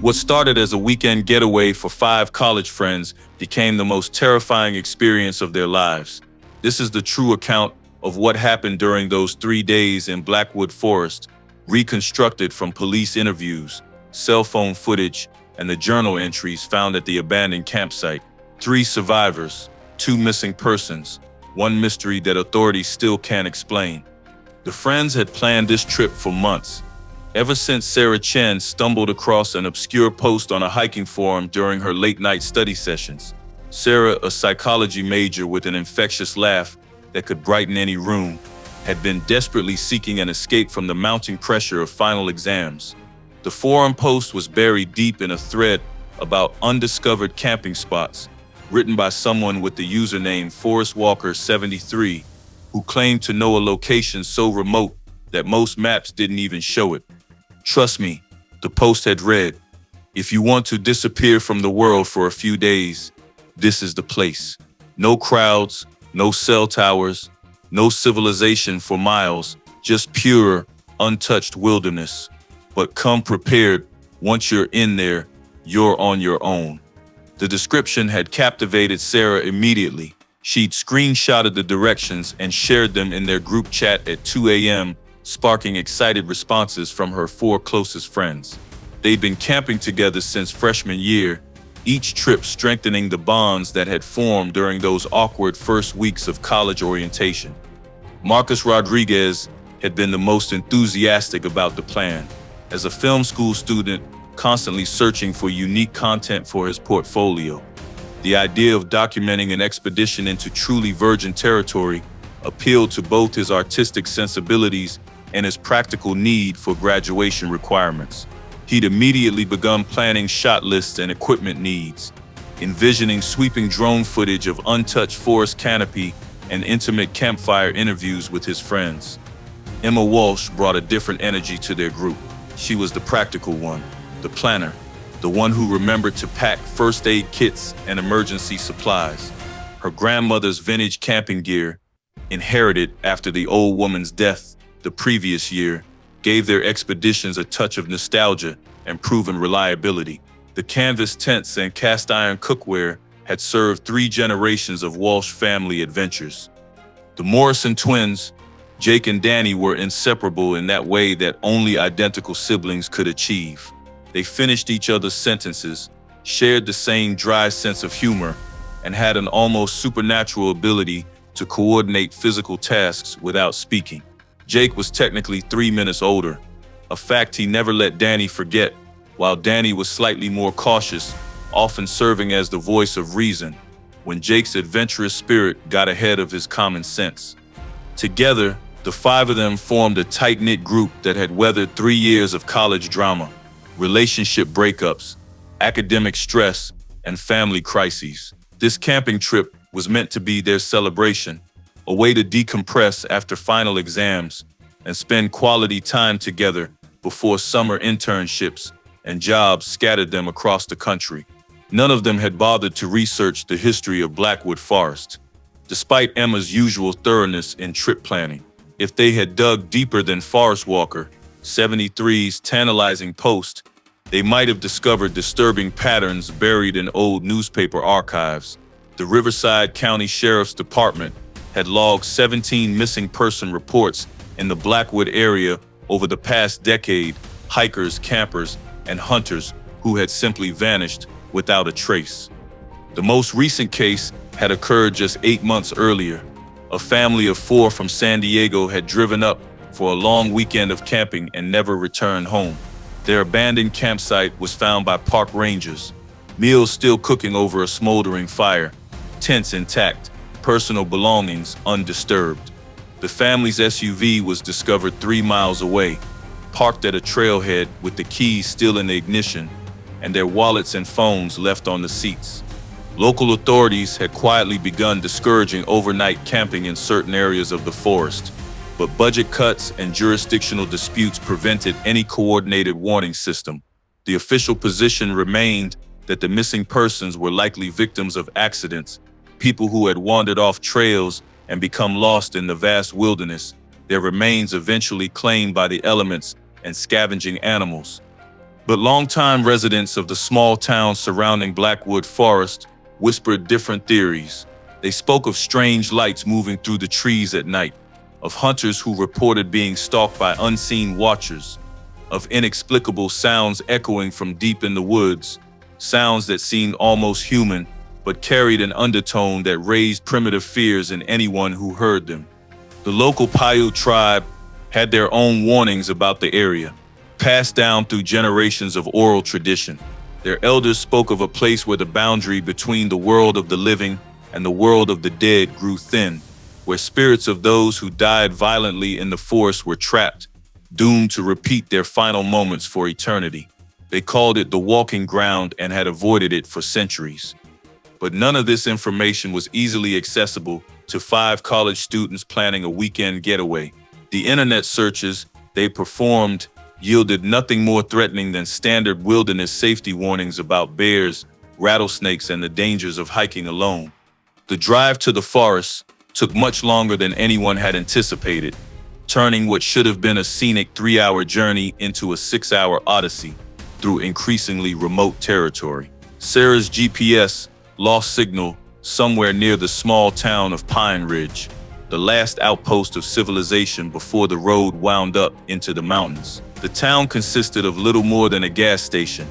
What started as a weekend getaway for 5 college friends became the most terrifying experience of their lives. This is the true account of what happened during those 3 days in Blackwood Forest, reconstructed from police interviews, cell phone footage, and the journal entries found at the abandoned campsite. 3 survivors, 2 missing persons, one mystery that authorities still can't explain. The friends had planned this trip for months, ever since Sarah Chen stumbled across an obscure post on a hiking forum during her late-night study sessions. Sarah, a psychology major with an infectious laugh that could brighten any room, had been desperately seeking an escape from the mounting pressure of final exams. The forum post was buried deep in a thread about undiscovered camping spots, written by someone with the username ForestWalker73, who claimed to know a location so remote that most maps didn't even show it. "Trust me," the post had read, "if you want to disappear from the world for a few days, this is the place. No crowds, no cell towers, no civilization for miles, just pure, untouched wilderness. But come prepared, once you're in there, you're on your own." The description had captivated Sarah immediately. She'd screenshotted the directions and shared them in their group chat at 2 a.m., sparking excited responses from her 4 closest friends. They'd been camping together since freshman year, each trip strengthening the bonds that had formed during those awkward first weeks of college orientation. Marcus Rodriguez had been the most enthusiastic about the plan. As a film school student, constantly searching for unique content for his portfolio, the idea of documenting an expedition into truly virgin territory appealed to both his artistic sensibilities and his practical need for graduation requirements. He'd immediately begun planning shot lists and equipment needs, envisioning sweeping drone footage of untouched forest canopy and intimate campfire interviews with his friends. Emma Walsh brought a different energy to their group. She was the practical one, the planner, the one who remembered to pack first aid kits and emergency supplies. Her grandmother's vintage camping gear, inherited after the old woman's death the previous year, gave their expeditions a touch of nostalgia and proven reliability. The canvas tents and cast iron cookware had served 3 generations of Walsh family adventures. The Morrison twins, Jake and Danny, were inseparable in that way that only identical siblings could achieve. They finished each other's sentences, shared the same dry sense of humor, and had an almost supernatural ability to coordinate physical tasks without speaking. Jake was technically 3 minutes older, a fact he never let Danny forget, while Danny was slightly more cautious, often serving as the voice of reason when Jake's adventurous spirit got ahead of his common sense. Together, the 5 of them formed a tight-knit group that had weathered 3 years of college drama, relationship breakups, academic stress, and family crises. This camping trip was meant to be their celebration, a way to decompress after final exams and spend quality time together before summer internships and jobs scattered them across the country. None of them had bothered to research the history of Blackwood Forest, despite Emma's usual thoroughness in trip planning. If they had dug deeper than ForestWalker73's tantalizing post, they might have discovered disturbing patterns buried in old newspaper archives. The Riverside County Sheriff's Department had logged 17 missing person reports in the Blackwood area over the past decade, hikers, campers, and hunters who had simply vanished without a trace. The most recent case had occurred just 8 months earlier. A family of 4 from San Diego had driven up for a long weekend of camping and never returned home. Their abandoned campsite was found by park rangers, meals still cooking over a smoldering fire, tents intact, personal belongings undisturbed. The family's SUV was discovered 3 miles away, parked at a trailhead with the keys still in the ignition and their wallets and phones left on the seats. Local authorities had quietly begun discouraging overnight camping in certain areas of the forest, but budget cuts and jurisdictional disputes prevented any coordinated warning system. The official position remained that the missing persons were likely victims of accidents, people who had wandered off trails and become lost in the vast wilderness, their remains eventually claimed by the elements and scavenging animals. But longtime residents of the small town surrounding Blackwood Forest whispered different theories. They spoke of strange lights moving through the trees at night, of hunters who reported being stalked by unseen watchers, of inexplicable sounds echoing from deep in the woods, sounds that seemed almost human but carried an undertone that raised primitive fears in anyone who heard them. The local Paiute tribe had their own warnings about the area, passed down through generations of oral tradition. Their elders spoke of a place where the boundary between the world of the living and the world of the dead grew thin, where spirits of those who died violently in the forest were trapped, doomed to repeat their final moments for eternity. They called it the walking ground and had avoided it for centuries. But none of this information was easily accessible to 5 college students planning a weekend getaway. The internet searches they performed yielded nothing more threatening than standard wilderness safety warnings about bears, rattlesnakes, and the dangers of hiking alone. The drive to the forest took much longer than anyone had anticipated, turning what should have been a scenic 3-hour journey into a 6-hour odyssey through increasingly remote territory. Sarah's GPS lost signal somewhere near the small town of Pine Ridge, the last outpost of civilization before the road wound up into the mountains. The town consisted of little more than a gas station,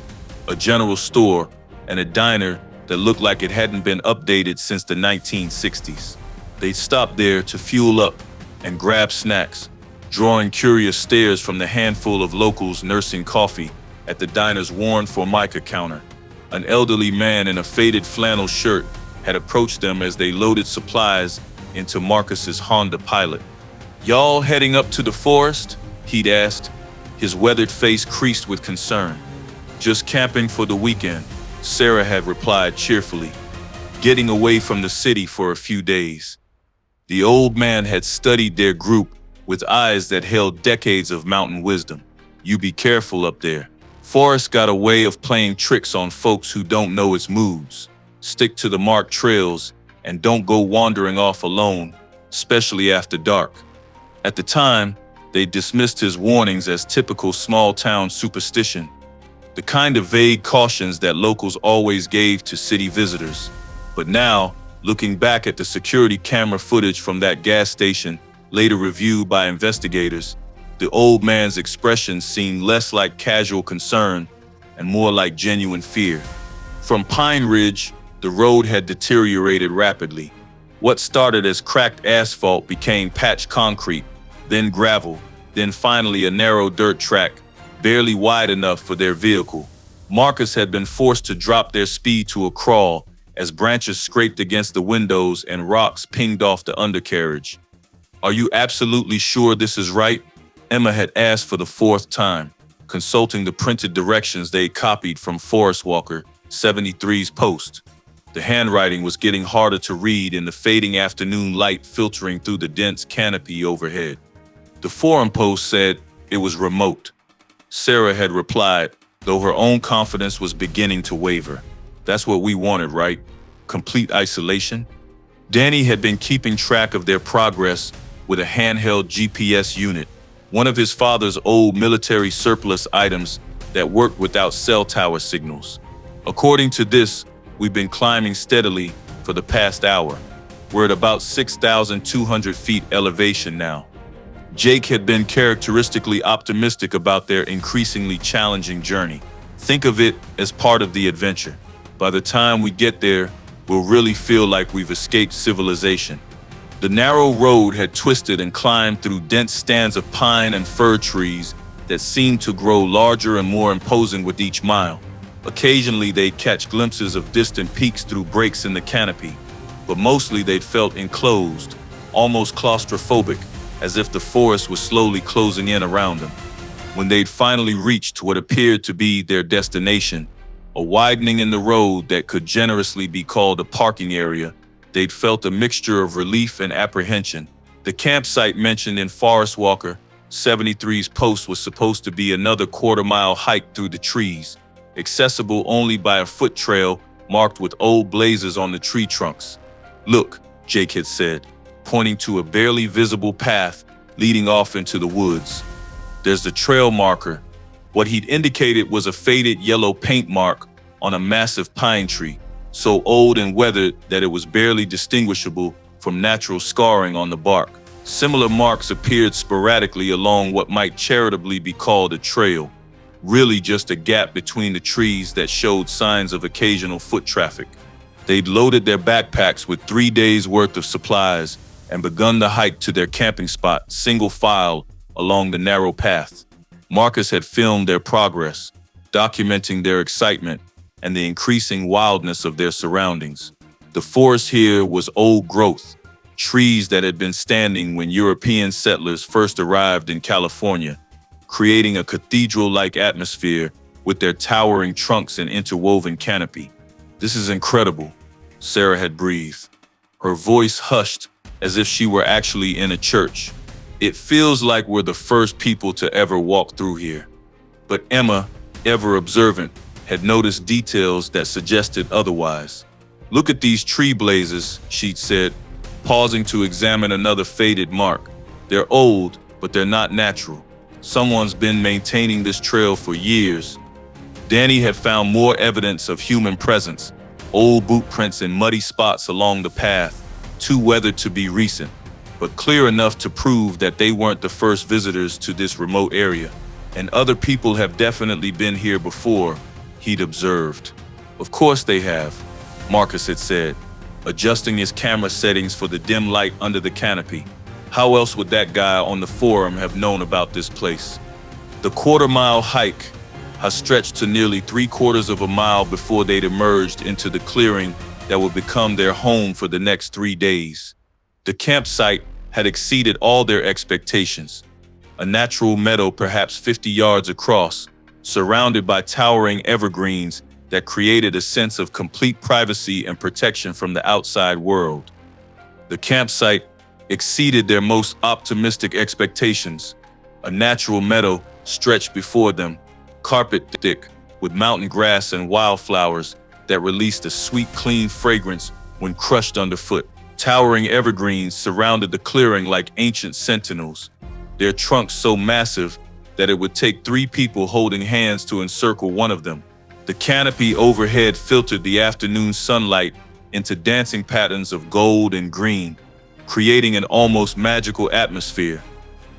a general store, and a diner that looked like it hadn't been updated since the 1960s. They'd stopped there to fuel up and grab snacks, drawing curious stares from the handful of locals nursing coffee at the diner's worn Formica counter. An elderly man in a faded flannel shirt had approached them as they loaded supplies into Marcus's Honda Pilot. "Y'all heading up to the forest?" he'd asked, his weathered face creased with concern. "Just camping for the weekend," Sarah had replied cheerfully, "getting away from the city for a few days." The old man had studied their group with eyes that held decades of mountain wisdom. "You be careful up there. Forest got a way of playing tricks on folks who don't know its moods. Stick to the marked trails and don't go wandering off alone, especially after dark." At the time, they dismissed his warnings as typical small-town superstition, the kind of vague cautions that locals always gave to city visitors. But now, looking back at the security camera footage from that gas station, later reviewed by investigators, the old man's expression seemed less like casual concern and more like genuine fear. From Pine Ridge, the road had deteriorated rapidly. What started as cracked asphalt became patched concrete, then gravel, then finally a narrow dirt track, barely wide enough for their vehicle. Marcus had been forced to drop their speed to a crawl as branches scraped against the windows and rocks pinged off the undercarriage. "Are you absolutely sure this is right?" Emma had asked for the 4th time, consulting the printed directions they copied from Forest Walker 73's post. The handwriting was getting harder to read in the fading afternoon light filtering through the dense canopy overhead. The forum post said it was remote. Sarah had replied, though her own confidence was beginning to waver. "That's what we wanted, right? Complete isolation?" Danny had been keeping track of their progress with a handheld GPS unit, one of his father's old military surplus items that worked without cell tower signals. "According to this, we've been climbing steadily for the past hour. We're at about 6,200 feet elevation now." Jake had been characteristically optimistic about their increasingly challenging journey. "Think of it as part of the adventure. By the time we get there, we'll really feel like we've escaped civilization." The narrow road had twisted and climbed through dense stands of pine and fir trees that seemed to grow larger and more imposing with each mile. Occasionally, they'd catch glimpses of distant peaks through breaks in the canopy, but mostly they'd felt enclosed, almost claustrophobic, as if the forest was slowly closing in around them. When they'd finally reached what appeared to be their destination, a widening in the road that could generously be called a parking area, they'd felt a mixture of relief and apprehension. The campsite mentioned in Forest Walker 73's post was supposed to be another quarter-mile hike through the trees, accessible only by a foot trail marked with old blazes on the tree trunks. "Look," Jake had said, pointing to a barely visible path leading off into the woods. "There's the trail marker. What he'd indicated was a faded yellow paint mark on a massive pine tree, so old and weathered that it was barely distinguishable from natural scarring on the bark. Similar marks appeared sporadically along what might charitably be called a trail, really just a gap between the trees that showed signs of occasional foot traffic. They'd loaded their backpacks with 3 days' worth of supplies and begun the hike to their camping spot, single file along the narrow path. Marcus had filmed their progress, documenting their excitement and the increasing wildness of their surroundings. The forest here was old growth, trees that had been standing when European settlers first arrived in California, creating a cathedral-like atmosphere with their towering trunks and interwoven canopy. "This is incredible," Sarah had breathed, her voice hushed as if she were actually in a church. "It feels like we're the first people to ever walk through here." But Emma, ever observant, had noticed details that suggested otherwise. "Look at these tree blazes," she'd said, pausing to examine another faded mark. "They're old, but they're not natural. Someone's been maintaining this trail for years." Danny had found more evidence of human presence, old boot prints in muddy spots along the path, too weathered to be recent, but clear enough to prove that they weren't the first visitors to this remote area. "And other people have definitely been here before," he'd observed. "Of course they have," Marcus had said, adjusting his camera settings for the dim light under the canopy. How else would that guy on the forum have known about this place? The quarter-mile hike had stretched to nearly 3/4 of a mile before they'd emerged into the clearing that would become their home for the next 3 days. The campsite had exceeded all their expectations. A natural meadow perhaps 50 yards across, surrounded by towering evergreens that created a sense of complete privacy and protection from the outside world. The campsite exceeded their most optimistic expectations. A natural meadow stretched before them, carpet thick, with mountain grass and wildflowers that released a sweet, clean fragrance when crushed underfoot. Towering evergreens surrounded the clearing like ancient sentinels, their trunks so massive that it would take 3 people holding hands to encircle one of them. The canopy overhead filtered the afternoon sunlight into dancing patterns of gold and green, creating an almost magical atmosphere.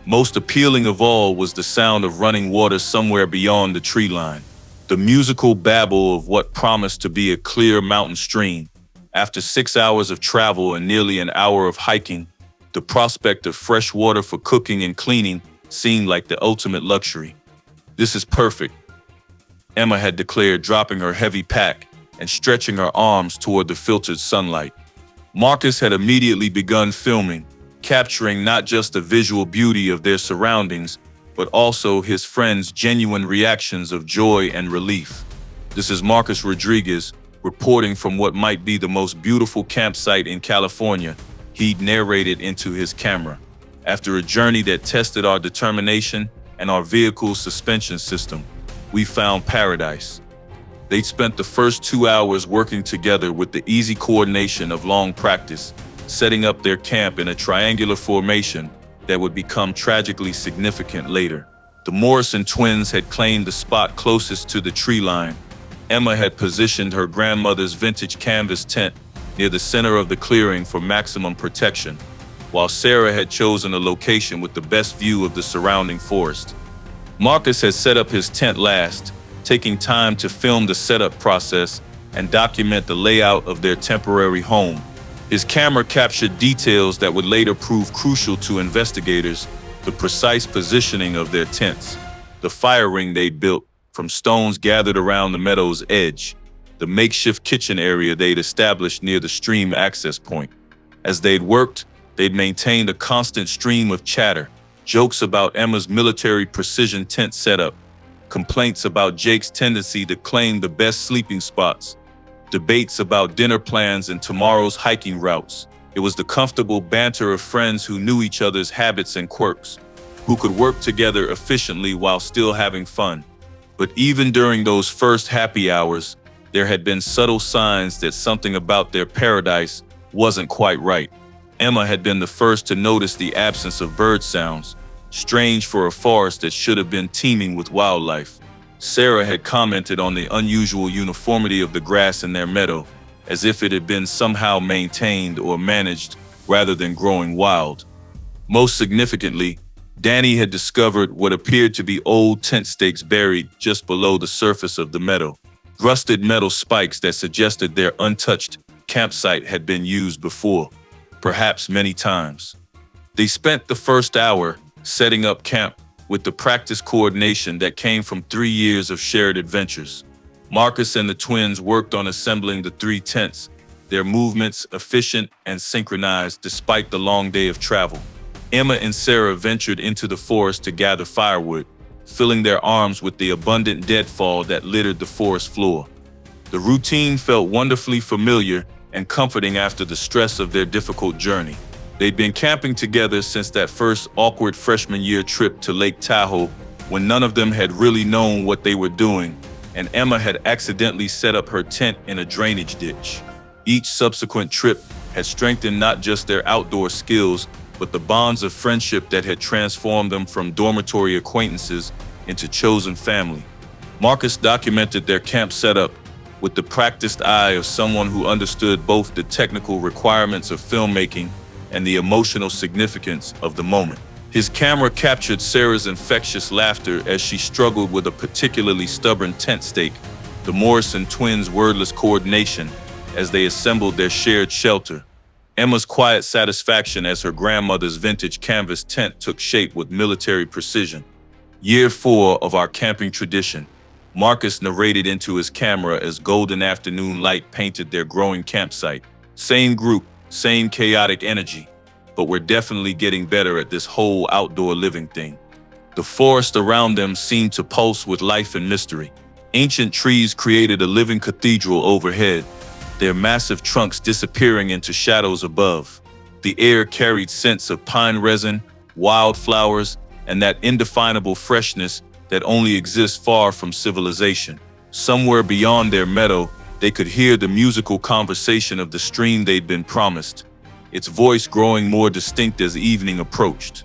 Most appealing of all was the sound of running water somewhere beyond the tree line, the musical babble of what promised to be a clear mountain stream. After 6 hours of travel and nearly an hour of hiking, the prospect of fresh water for cooking and cleaning seemed like the ultimate luxury. "This is perfect," Emma had declared, dropping her heavy pack and stretching her arms toward the filtered sunlight. Marcus had immediately begun filming, capturing not just the visual beauty of their surroundings, but also his friends' genuine reactions of joy and relief. "This is Marcus Rodriguez, reporting from what might be the most beautiful campsite in California," he'd narrated into his camera. "After a journey that tested our determination and our vehicle's suspension system, we found paradise." They'd spent the first 2 hours working together with the easy coordination of long practice, setting up their camp in a triangular formation that would become tragically significant later. The Morrison twins had claimed the spot closest to the tree line. Emma had positioned her grandmother's vintage canvas tent near the center of the clearing for maximum protection, while Sarah had chosen a location with the best view of the surrounding forest. Marcus had set up his tent last, taking time to film the setup process and document the layout of their temporary home. His camera captured details that would later prove crucial to investigators: the precise positioning of their tents, the fire ring they'd built from stones gathered around the meadow's edge, the makeshift kitchen area they'd established near the stream access point. As they'd worked, they'd maintained a constant stream of chatter, jokes about Emma's military precision tent setup, complaints about Jake's tendency to claim the best sleeping spots, debates about dinner plans and tomorrow's hiking routes. It was the comfortable banter of friends who knew each other's habits and quirks, who could work together efficiently while still having fun. But even during those first happy hours, there had been subtle signs that something about their paradise wasn't quite right. Emma had been the first to notice the absence of bird sounds. strange for a forest that should have been teeming with wildlife. Sarah had commented on the unusual uniformity of the grass in their meadow, as if it had been somehow maintained or managed rather than growing wild. Most significantly, Danny had discovered what appeared to be old tent stakes buried just below the surface of the meadow, rusted metal spikes that suggested their untouched campsite had been used before, perhaps many times. They spent the first hour setting up camp with the practice coordination that came from 3 years of shared adventures. Marcus and the twins worked on assembling the 3 tents, their movements efficient and synchronized despite the long day of travel. Emma and Sarah ventured into the forest to gather firewood, filling their arms with the abundant deadfall that littered the forest floor. The routine felt wonderfully familiar and comforting after the stress of their difficult journey. They'd been camping together since that first awkward freshman year trip to Lake Tahoe, when none of them had really known what they were doing, and Emma had accidentally set up her tent in a drainage ditch. Each subsequent trip had strengthened not just their outdoor skills, but the bonds of friendship that had transformed them from dormitory acquaintances into chosen family. Marcus documented their camp setup with the practiced eye of someone who understood both the technical requirements of filmmaking and the emotional significance of the moment. His camera captured Sarah's infectious laughter as she struggled with a particularly stubborn tent stake, the Morrison twins' wordless coordination as they assembled their shared shelter, Emma's quiet satisfaction as her grandmother's vintage canvas tent took shape with military precision. Year 4 of our camping tradition, Marcus narrated into his camera as golden afternoon light painted their growing campsite. Same group, same chaotic energy, but we're definitely getting better at this whole outdoor living thing. The forest around them seemed to pulse with life and mystery. Ancient trees created a living cathedral overhead, their massive trunks disappearing into shadows above. The air carried scents of pine resin, wildflowers, and that indefinable freshness that only exists far from civilization. Somewhere beyond their meadow, they could hear the musical conversation of the stream they'd been promised, its voice growing more distinct as evening approached.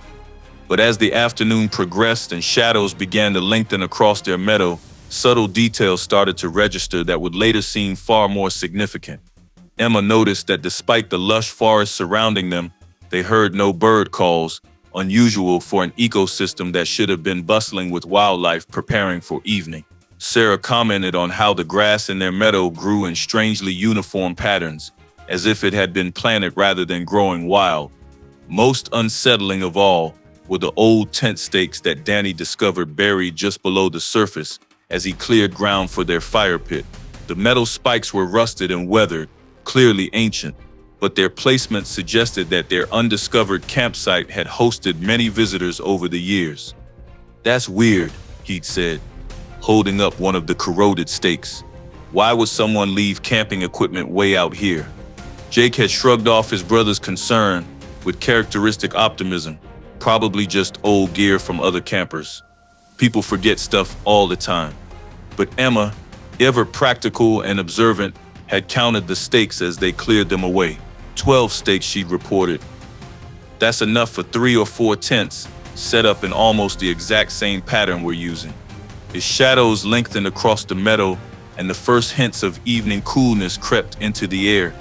But as the afternoon progressed and shadows began to lengthen across their meadow, subtle details started to register that would later seem far more significant. Emma noticed that despite the lush forest surrounding them, they heard no bird calls, unusual for an ecosystem that should have been bustling with wildlife preparing for evening. Sarah commented on how the grass in their meadow grew in strangely uniform patterns, as if it had been planted rather than growing wild. Most unsettling of all were the old tent stakes that Danny discovered buried just below the surface as he cleared ground for their fire pit. The metal spikes were rusted and weathered, clearly ancient, but their placement suggested that their undiscovered campsite had hosted many visitors over the years. "That's weird," he'd said, holding up one of the corroded stakes. "Why would someone leave camping equipment way out here?" Jake had shrugged off his brother's concern with characteristic optimism, probably just old gear from other campers. People forget stuff all the time. But Emma, ever practical and observant, had counted the stakes as they cleared them away. 12 stakes, she'd reported. "That's enough for 3 or 4 tents, set up in almost the exact same pattern we're using." As shadows lengthened across the meadow and the first hints of evening coolness crept into the air,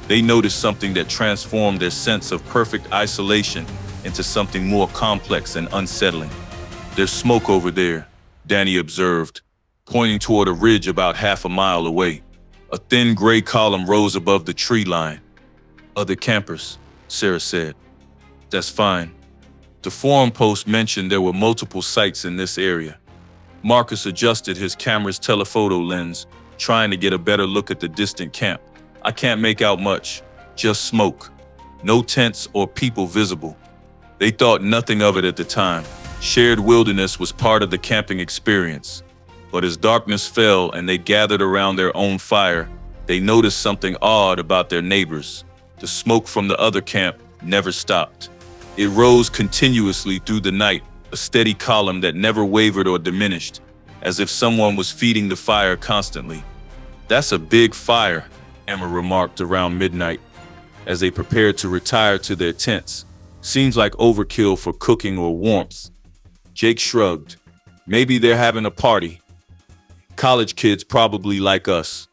they noticed something that transformed their sense of perfect isolation into something more complex and unsettling. "There's smoke over there," Danny observed, pointing toward a ridge about half a mile away. A thin gray column rose above the tree line. "Other campers," Sarah said. "That's fine." The forum post mentioned there were multiple sites in this area. Marcus adjusted his camera's telephoto lens, trying to get a better look at the distant camp. "I can't make out much, just smoke. No tents or people visible." They thought nothing of it at the time. Shared wilderness was part of the camping experience. But as darkness fell and they gathered around their own fire, they noticed something odd about their neighbors. The smoke from the other camp never stopped. It rose continuously through the night, a steady column that never wavered or diminished, as if someone was feeding the fire constantly. "That's a big fire," Emma remarked around midnight, as they prepared to retire to their tents. "Seems like overkill for cooking or warmth." Jake shrugged. Maybe they're having a party. College kids probably like us.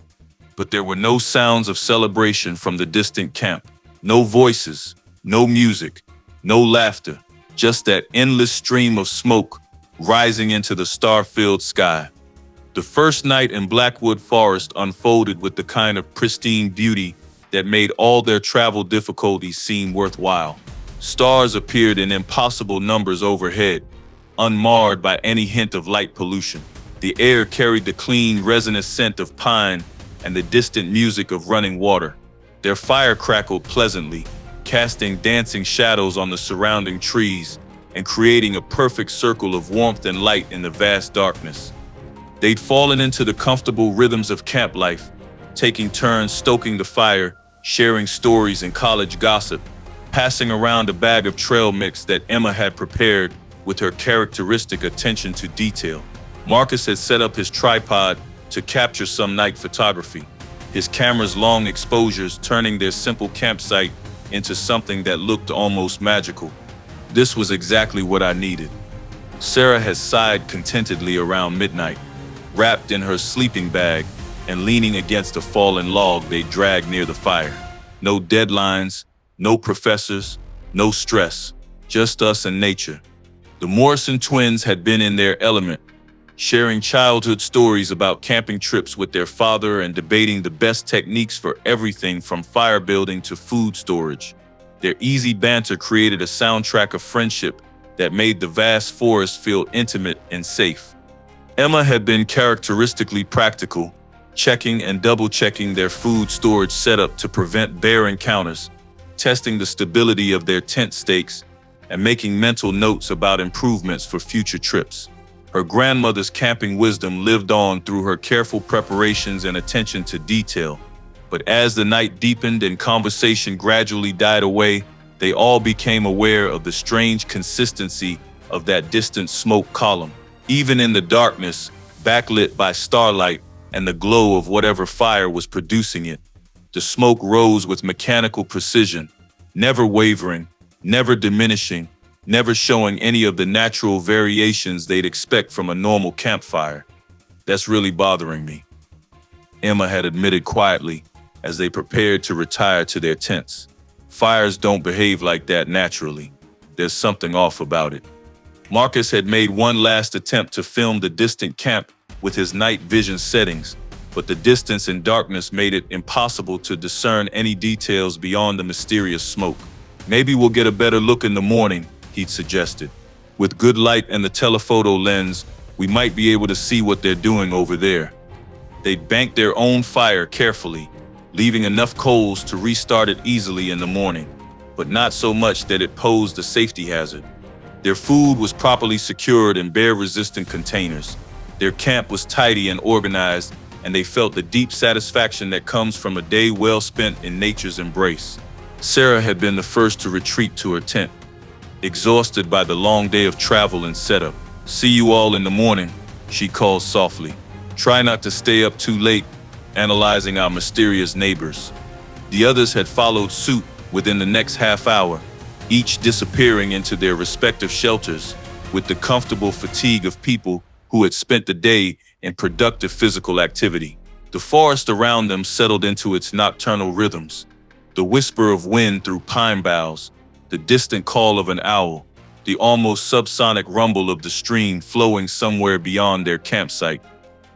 But there were no sounds of celebration from the distant camp. No voices, no music, no laughter, just that endless stream of smoke rising into the star-filled sky. The first night in Blackwood Forest unfolded with the kind of pristine beauty that made all their travel difficulties seem worthwhile. Stars appeared in impossible numbers overhead, unmarred by any hint of light pollution. The air carried the clean, resinous scent of pine and the distant music of running water. Their fire crackled pleasantly, casting dancing shadows on the surrounding trees and creating a perfect circle of warmth and light in the vast darkness. They'd fallen into the comfortable rhythms of camp life, taking turns stoking the fire, sharing stories and college gossip, passing around a bag of trail mix that Emma had prepared with her characteristic attention to detail. Marcus had set up his tripod to capture some night photography, his camera's long exposures turning their simple campsite into something that looked almost magical. This was exactly what I needed. Sarah had sighed contentedly around midnight, wrapped in her sleeping bag and leaning against a fallen log they dragged near the fire. No deadlines, no professors, no stress, just us and nature. The Morrison twins had been in their element, sharing childhood stories about camping trips with their father and debating the best techniques for everything from fire building to food storage. Their easy banter created a soundtrack of friendship that made the vast forest feel intimate and safe. Emma had been characteristically practical, checking and double-checking their food storage setup to prevent bear encounters, testing the stability of their tent stakes, and making mental notes about improvements for future trips. Her grandmother's camping wisdom lived on through her careful preparations and attention to detail. But as the night deepened and conversation gradually died away, they all became aware of the strange consistency of that distant smoke column. Even in the darkness, backlit by starlight and the glow of whatever fire was producing it, the smoke rose with mechanical precision, never wavering, never diminishing, never showing any of the natural variations they'd expect from a normal campfire. That's really bothering me, Emma had admitted quietly as they prepared to retire to their tents. Fires don't behave like that naturally. There's something off about it. Marcus had made one last attempt to film the distant camp with his night vision settings, but the distance and darkness made it impossible to discern any details beyond the mysterious smoke. Maybe we'll get a better look in the morning, he'd suggested. With good light and the telephoto lens, we might be able to see what they're doing over there. They'd banked their own fire carefully, leaving enough coals to restart it easily in the morning, but not so much that it posed a safety hazard. Their food was properly secured in bear-resistant containers. Their camp was tidy and organized, and they felt the deep satisfaction that comes from a day well spent in nature's embrace. Sarah had been the first to retreat to her tent, exhausted by the long day of travel and setup. "See you all in the morning," she called softly. "Try not to stay up too late, analyzing our mysterious neighbors." The others had followed suit within the next half hour, each disappearing into their respective shelters with the comfortable fatigue of people who had spent the day in productive physical activity. The forest around them settled into its nocturnal rhythms, the whisper of wind through pine boughs, the distant call of an owl, the almost subsonic rumble of the stream flowing somewhere beyond their campsite.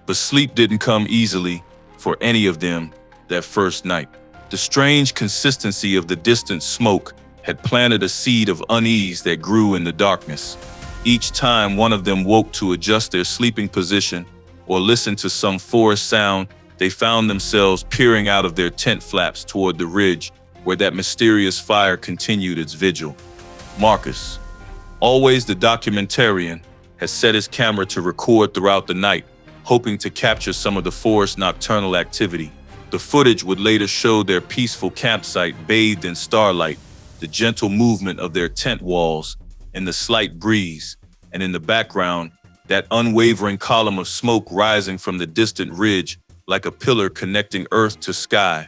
But sleep didn't come easily for any of them that first night. The strange consistency of the distant smoke had planted a seed of unease that grew in the darkness. Each time one of them woke to adjust their sleeping position or listen to some forest sound, they found themselves peering out of their tent flaps toward the ridge where that mysterious fire continued its vigil. Marcus, always the documentarian, had set his camera to record throughout the night, hoping to capture some of the forest's nocturnal activity. The footage would later show their peaceful campsite bathed in starlight, the gentle movement of their tent walls, and the slight breeze, and in the background, that unwavering column of smoke rising from the distant ridge like a pillar connecting earth to sky.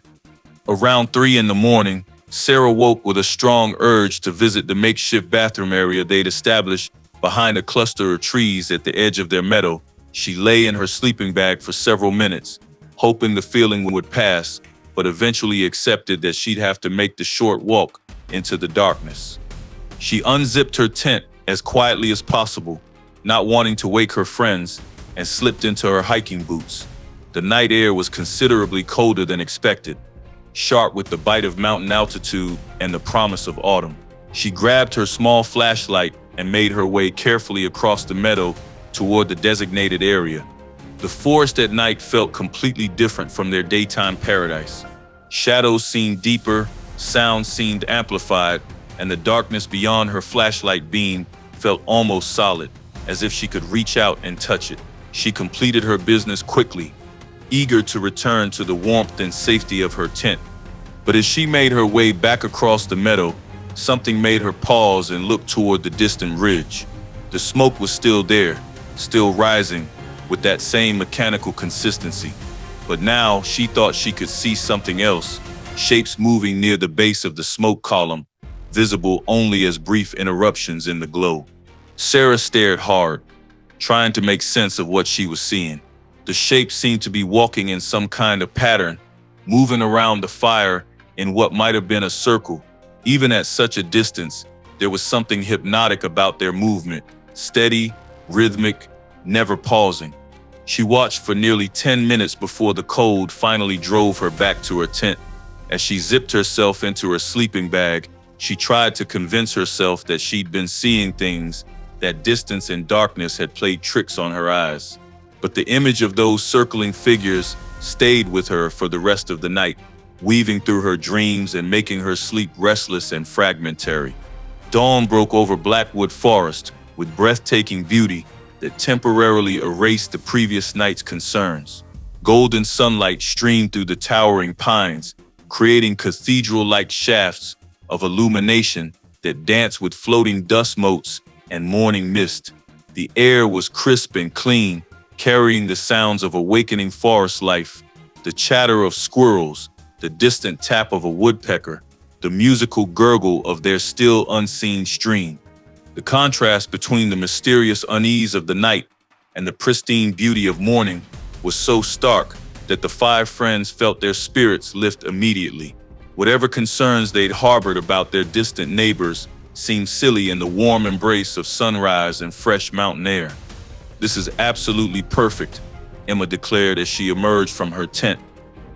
Around 3 in the morning, Sarah woke with a strong urge to visit the makeshift bathroom area they'd established Behind a cluster of trees at the edge of their meadow, she lay in her sleeping bag for several minutes, hoping the feeling would pass, but eventually accepted that she'd have to make the short walk into the darkness. She unzipped her tent as quietly as possible, not wanting to wake her friends, and slipped into her hiking boots. The night air was considerably colder than expected, sharp with the bite of mountain altitude and the promise of autumn. She grabbed her small flashlight and made her way carefully across the meadow toward the designated area. The forest at night felt completely different from their daytime paradise. Shadows seemed deeper, sounds seemed amplified, and the darkness beyond her flashlight beam felt almost solid, as if she could reach out and touch it. She completed her business quickly, eager to return to the warmth and safety of her tent. But as she made her way back across the meadow, something made her pause and look toward the distant ridge. The smoke was still there, still rising, with that same mechanical consistency. But now she thought she could see something else, shapes moving near the base of the smoke column, visible only as brief interruptions in the glow. Sarah stared hard, trying to make sense of what she was seeing. The shapes seemed to be walking in some kind of pattern, moving around the fire in what might have been a circle. Even at such a distance, there was something hypnotic about their movement, steady, rhythmic, never pausing. She watched for nearly 10 minutes before the cold finally drove her back to her tent. As she zipped herself into her sleeping bag, she tried to convince herself that she'd been seeing things, that distance and darkness had played tricks on her eyes. But the image of those circling figures stayed with her for the rest of the night, weaving through her dreams and making her sleep restless and fragmentary. Dawn broke over Blackwood Forest with breathtaking beauty that temporarily erased the previous night's concerns. Golden sunlight streamed through the towering pines, creating cathedral-like shafts of illumination that danced with floating dust motes and morning mist. The air was crisp and clean, carrying the sounds of awakening forest life, the chatter of squirrels, the distant tap of a woodpecker, the musical gurgle of their still unseen stream. The contrast between the mysterious unease of the night and the pristine beauty of morning was so stark that the five friends felt their spirits lift immediately. Whatever concerns they'd harbored about their distant neighbors seemed silly in the warm embrace of sunrise and fresh mountain air. "This is absolutely perfect," Emma declared as she emerged from her tent,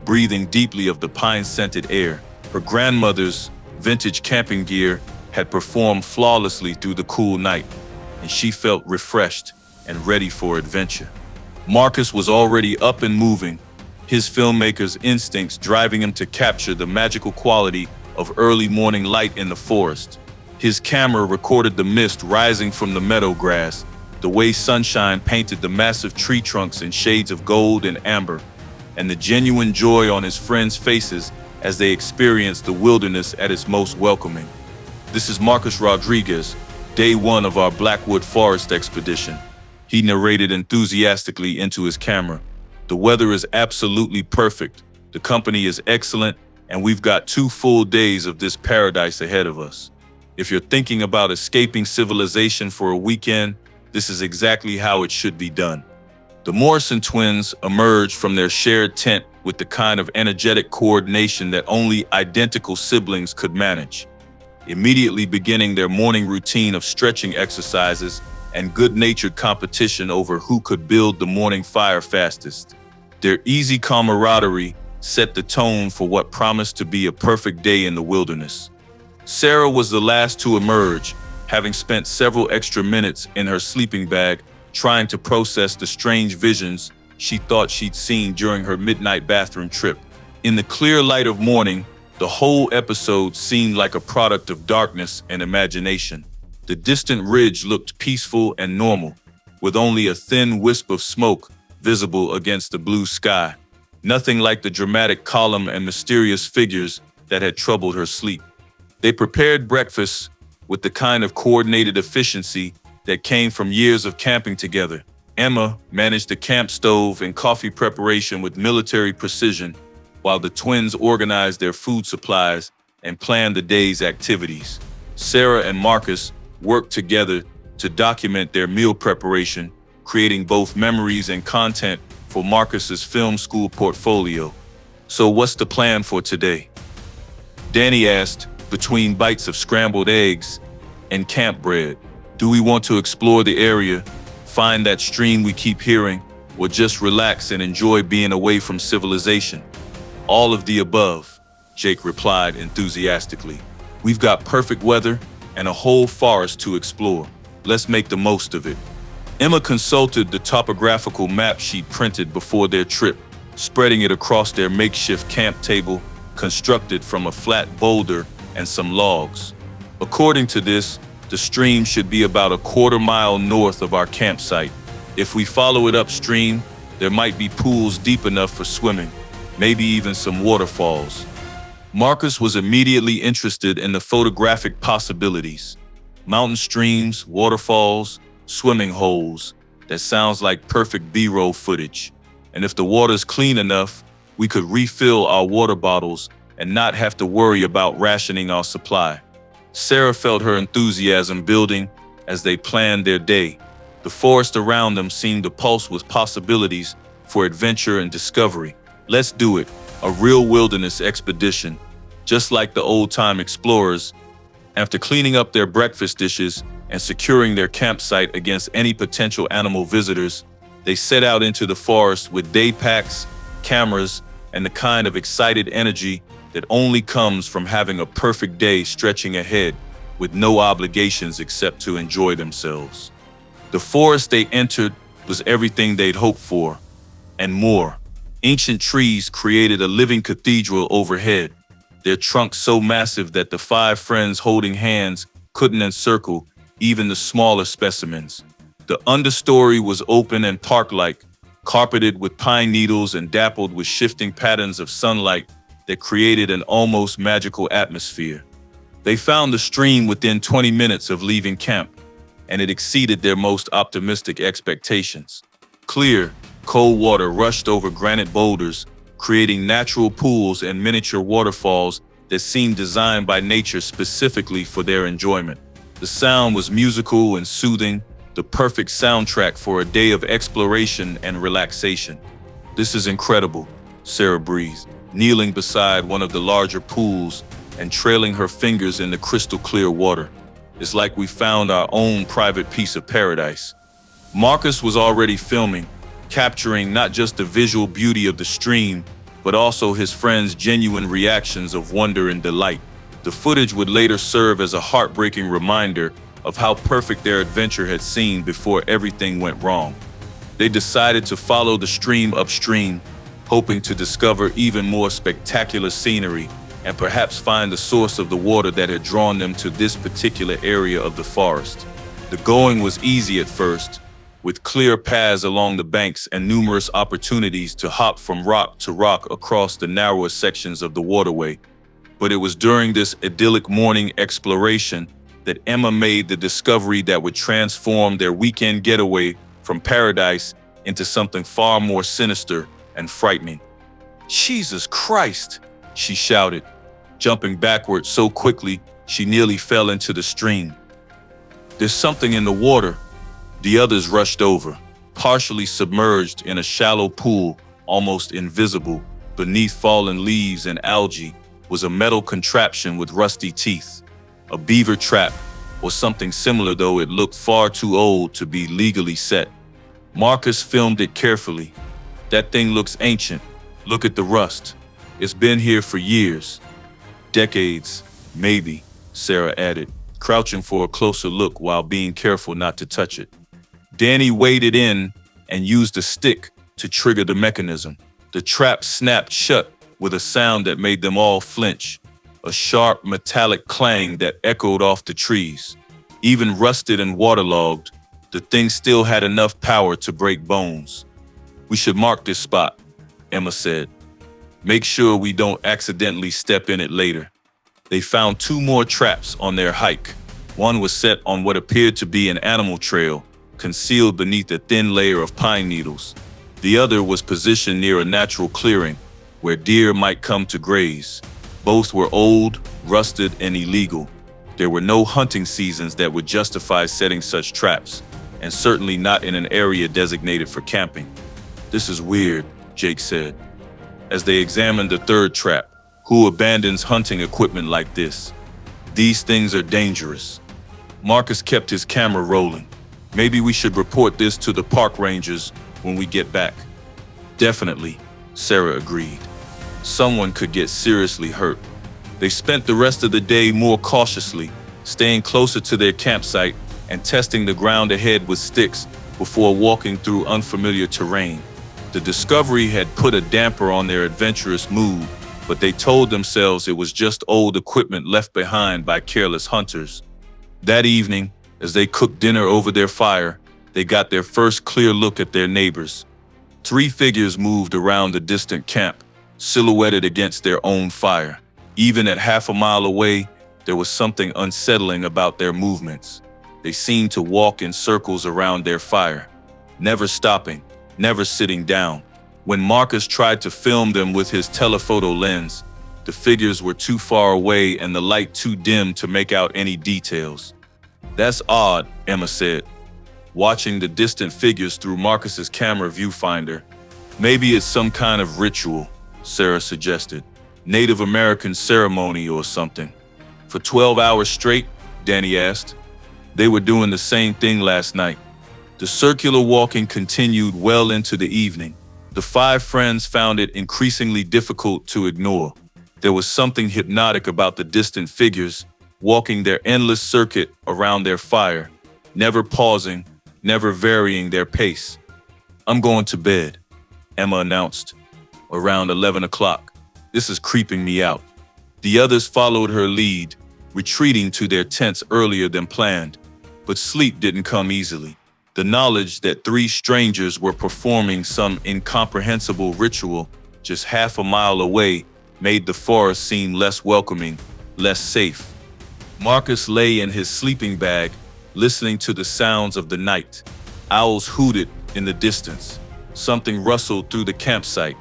breathing deeply of the pine-scented air. Her grandmother's vintage camping gear had performed flawlessly through the cool night, and she felt refreshed and ready for adventure. Marcus was already up and moving, his filmmaker's instincts driving him to capture the magical quality of early morning light in the forest. His camera recorded the mist rising from the meadow grass, the way sunshine painted the massive tree trunks in shades of gold and amber, and the genuine joy on his friends' faces as they experienced the wilderness at its most welcoming. "This is Marcus Rodriguez, day one of our Blackwood Forest expedition," he narrated enthusiastically into his camera. "The weather is absolutely perfect, the company is excellent, and we've got 2 full days of this paradise ahead of us. If you're thinking about escaping civilization for a weekend, this is exactly how it should be done." The Morrison twins emerged from their shared tent with the kind of energetic coordination that only identical siblings could manage, immediately beginning their morning routine of stretching exercises and good-natured competition over who could build the morning fire fastest. Their easy camaraderie set the tone for what promised to be a perfect day in the wilderness. Sarah was the last to emerge, having spent several extra minutes in her sleeping bag trying to process the strange visions she thought she'd seen during her midnight bathroom trip. In the clear light of morning, the whole episode seemed like a product of darkness and imagination. The distant ridge looked peaceful and normal, with only a thin wisp of smoke visible against the blue sky. Nothing like the dramatic column and mysterious figures that had troubled her sleep. They prepared breakfast with the kind of coordinated efficiency that came from years of camping together. Emma managed the camp stove and coffee preparation with military precision, while the twins organized their food supplies and planned the day's activities. Sarah and Marcus worked together to document their meal preparation, creating both memories and content for Marcus's film school portfolio. "So what's the plan for today?" Danny asked, between bites of scrambled eggs and camp bread. "Do we want to explore the area, find that stream we keep hearing, or just relax and enjoy being away from civilization?" "All of the above," Jake replied enthusiastically. "We've got perfect weather and a whole forest to explore. Let's make the most of it." Emma consulted the topographical map she'd printed before their trip, spreading it across their makeshift camp table, constructed from a flat boulder and some logs. "According to this, the stream should be about a quarter-mile north of our campsite. If we follow it upstream, there might be pools deep enough for swimming, maybe even some waterfalls." Marcus was immediately interested in the photographic possibilities. Mountain streams, waterfalls, swimming holes. That sounds like perfect B-roll footage. And if the water's clean enough, we could refill our water bottles and not have to worry about rationing our supply. Sarah felt her enthusiasm building as they planned their day. The forest around them seemed to pulse with possibilities for adventure and discovery. "Let's do it, a real wilderness expedition, just like the old-time explorers." After cleaning up their breakfast dishes and securing their campsite against any potential animal visitors, they set out into the forest with day packs, cameras, and the kind of excited energy that only comes from having a perfect day stretching ahead with no obligations except to enjoy themselves. The forest they entered was everything they'd hoped for, and more. Ancient trees created a living cathedral overhead, their trunks so massive that the five friends holding hands couldn't encircle even the smaller specimens. The understory was open and park-like, carpeted with pine needles and dappled with shifting patterns of sunlight that created an almost magical atmosphere. They found the stream within 20 minutes of leaving camp, and it exceeded their most optimistic expectations. Clear, cold water rushed over granite boulders, creating natural pools and miniature waterfalls that seemed designed by nature specifically for their enjoyment. The sound was musical and soothing, the perfect soundtrack for a day of exploration and relaxation. "This is incredible," Sarah breathed, kneeling beside one of the larger pools and trailing her fingers in the crystal clear water. "It's like we found our own private piece of paradise." Marcus was already filming, capturing not just the visual beauty of the stream, but also his friends' genuine reactions of wonder and delight. The footage would later serve as a heartbreaking reminder of how perfect their adventure had seemed before everything went wrong. They decided to follow the stream upstream, hoping to discover even more spectacular scenery and perhaps find the source of the water that had drawn them to this particular area of the forest. The going was easy at first, with clear paths along the banks and numerous opportunities to hop from rock to rock across the narrower sections of the waterway. But it was during this idyllic morning exploration that Emma made the discovery that would transform their weekend getaway from paradise into something far more sinister and frightening. "Jesus Christ!" she shouted, jumping backward so quickly she nearly fell into the stream. "There's something in the water." The others rushed over, partially submerged in a shallow pool, almost invisible. Beneath fallen leaves and algae was a metal contraption with rusty teeth. A beaver trap, or something similar, though it looked far too old to be legally set. Marcus filmed it carefully. "That thing looks ancient. Look at the rust. It's been here for years." "Decades, maybe," Sarah added, crouching for a closer look while being careful not to touch it. Danny waded in and used a stick to trigger the mechanism. The trap snapped shut with a sound that made them all flinch, a sharp metallic clang that echoed off the trees. Even rusted and waterlogged, the thing still had enough power to break bones. "We should mark this spot," Emma said. "Make sure we don't accidentally step in it later." They found two more traps on their hike. One was set on what appeared to be an animal trail, concealed beneath a thin layer of pine needles. The other was positioned near a natural clearing, where deer might come to graze. Both were old, rusted, and illegal. There were no hunting seasons that would justify setting such traps, and certainly not in an area designated for camping. "This is weird," Jake said, as they examined the third trap. "Who abandons hunting equipment like this? These things are dangerous." Marcus kept his camera rolling. "Maybe we should report this to the park rangers when we get back." "Definitely," Sarah agreed. "Someone could get seriously hurt." They spent the rest of the day more cautiously, staying closer to their campsite and testing the ground ahead with sticks before walking through unfamiliar terrain. The discovery had put a damper on their adventurous mood, but they told themselves it was just old equipment left behind by careless hunters. That evening, as they cooked dinner over their fire, they got their first clear look at their neighbors. 3 figures moved around the distant camp, silhouetted against their own fire. Even at half a mile away, there was something unsettling about their movements. They seemed to walk in circles around their fire, never stopping, never sitting down. When Marcus tried to film them with his telephoto lens, the figures were too far away and the light too dim to make out any details. "That's odd," Emma said, watching the distant figures through Marcus's camera viewfinder. "Maybe it's some kind of ritual," Sarah suggested. "Native American ceremony or something." "For 12 hours straight?" Danny asked. "They were doing the same thing last night." The circular walking continued well into the evening. The 5 friends found it increasingly difficult to ignore. There was something hypnotic about the distant figures, walking their endless circuit around their fire, never pausing, never varying their pace. "I'm going to bed," Emma announced, around 11 o'clock. "This is creeping me out." The others followed her lead, retreating to their tents earlier than planned, but sleep didn't come easily. The knowledge that 3 strangers were performing some incomprehensible ritual just half a mile away made the forest seem less welcoming, less safe. Marcus lay in his sleeping bag, listening to the sounds of the night. Owls hooted in the distance. Something rustled through the campsite,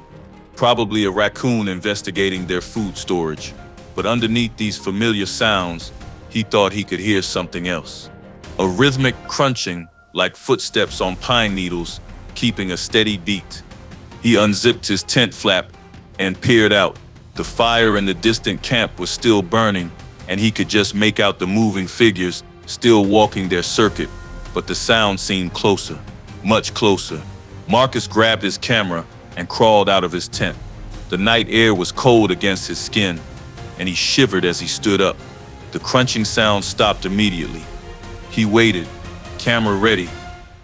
probably a raccoon investigating their food storage. But underneath these familiar sounds, he thought he could hear something else. A rhythmic crunching, like footsteps on pine needles, keeping a steady beat. He unzipped his tent flap and peered out. The fire in the distant camp was still burning, and he could just make out the moving figures still walking their circuit, but the sound seemed closer, much closer. Marcus grabbed his camera and crawled out of his tent. The night air was cold against his skin, and he shivered as he stood up. The crunching sound stopped immediately. He waited, camera ready,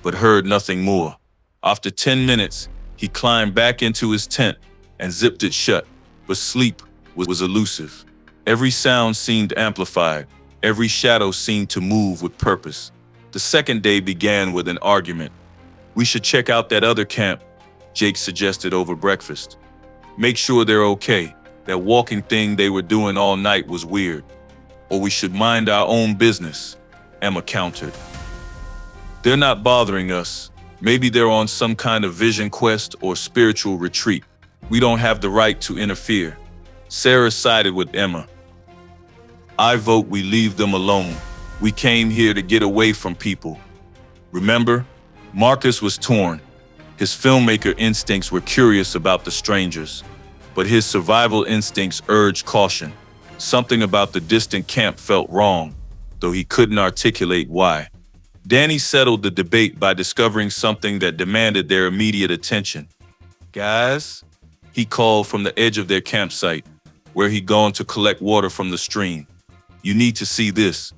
but heard nothing more. After 10 minutes, he climbed back into his tent and zipped it shut, but sleep was elusive. Every sound seemed amplified. Every shadow seemed to move with purpose. The second day began with an argument. "We should check out that other camp," Jake suggested over breakfast. "Make sure they're okay. That walking thing they were doing all night was weird." "Or we should mind our own business," Emma countered. "They're not bothering us. Maybe they're on some kind of vision quest or spiritual retreat. We don't have the right to interfere." Sarah sided with Emma. "I vote we leave them alone. We came here to get away from people. Remember?" Marcus was torn. His filmmaker instincts were curious about the strangers, but his survival instincts urged caution. Something about the distant camp felt wrong, though he couldn't articulate why. Danny settled the debate by discovering something that demanded their immediate attention. "Guys," he called from the edge of their campsite, where he'd gone to collect water from the stream. "You need to see this."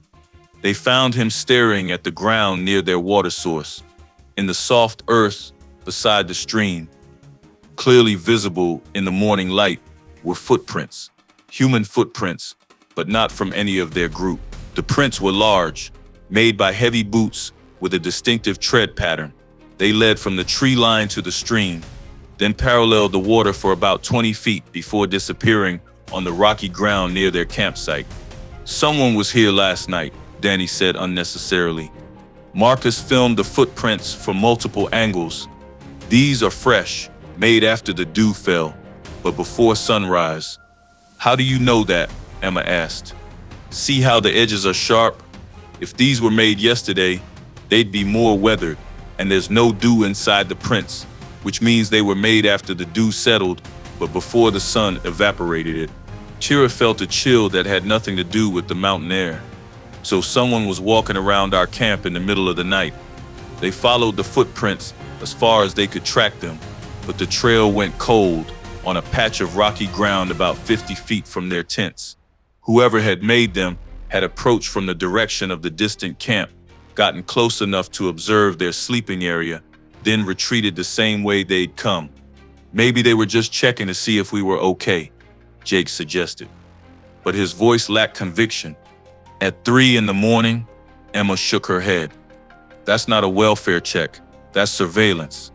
They found him staring at the ground near their water source. In the soft earth beside the stream, clearly visible in the morning light, were footprints. Human footprints, but not from any of their group. The prints were large, made by heavy boots with a distinctive tread pattern. They led from the tree line to the stream, then paralleled the water for about 20 feet before disappearing on the rocky ground near their campsite. "Someone was here last night," Danny said unnecessarily. Marcus filmed the footprints from multiple angles. "These are fresh, made after the dew fell, but before sunrise." "How do you know that?" Emma asked. See how the edges are sharp? If these were made yesterday, they'd be more weathered, and there's no dew inside the prints, which means they were made after the dew settled, but before the sun evaporated it. Kira felt a chill that had nothing to do with the mountain air. So someone was walking around our camp in the middle of the night. They followed the footprints as far as they could track them, but the trail went cold on a patch of rocky ground about 50 feet from their tents. Whoever had made them had approached from the direction of the distant camp, gotten close enough to observe their sleeping area, then retreated the same way they'd come. Maybe they were just checking to see if we were okay, Jake suggested. But his voice lacked conviction. At 3 in the morning, Emma shook her head. That's not a welfare check, that's surveillance.